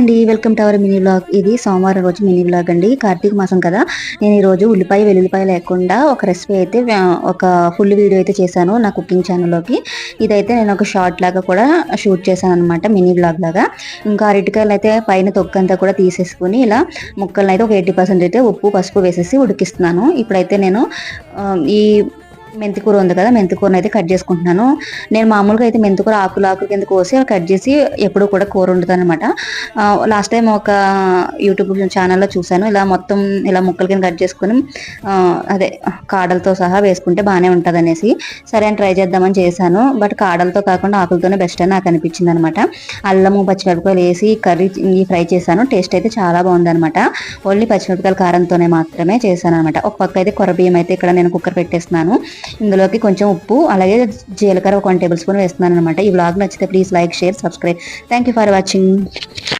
అండి, welcome to our mini vlog. ఇది సోమవారం రోజు మినీ వ్లాగ్ అండి. కార్తీక మాసం కదా, నేను ఈరోజు ఉల్లిపాయ వెల్లుల్లిపాయ లేకుండా ఒక రెసిపీ అయితే ఒక ఫుల్ వీడియో అయితే చేశాను నా కుకింగ్ ఛానల్లోకి. ఇదైతే నేను ఒక షార్ట్ లాగా కూడా షూట్ చేశాను అనమాట, మినీ వ్లాగ్ లాగా. ఇంకా అరటికాయలు అయితే పైన తొక్కంతా కూడా తీసేసుకుని ఇలా ముక్కలను అయితే ఒక 80% అయితే ఉప్పు పసుపు వేసేసి ఉడికిస్తున్నాను. ఇప్పుడైతే నేను ఈ మెంతికూర ఉంది కదా, మెంతికూరను అయితే కట్ చేసుకుంటున్నాను. నేను మామూలుగా అయితే మెంతికూర ఆకులు కింద కోసి కట్ చేసి ఎప్పుడు కూడా కూర వండుతాను అనమాట. లాస్ట్ టైం ఒక యూట్యూబ్ ఛానల్లో చూశాను, ఇలా మొత్తం ఇలా ముక్కల కింద కట్ చేసుకుని అదే కాడలతో సహా వేసుకుంటే బాగానే ఉంటుంది అనేసి, సరే అని ట్రై చేద్దామని చేశాను. బట్ కాడలతో కాకుండా ఆకులతోనే బెస్ట్ అని నాకు అనిపించింది అనమాట. అల్లము పచ్చిమిరపకాయలు వేసి కర్రీ ఫ్రై చేశాను. టేస్ట్ అయితే చాలా బాగుంది అనమాట. ఓన్లీ పచ్చిమిరపకాయల కారంతోనే మాత్రమే చేశాను అనమాట. ఒక పక్క అయితే కొరబియ్యం అయితే ఇక్కడ నేను కుక్కర్ పెట్టేస్తున్నాను. ఇందులోకి కొంచెం ఉప్పు అలాగే జీలకర్ర ఒక 1 టేబుల్ స్పూన్ వేస్తున్నాను అనమాట. ఈ వ్లాగ్ నచ్చితే please like, share, subscribe. Thank you for watching.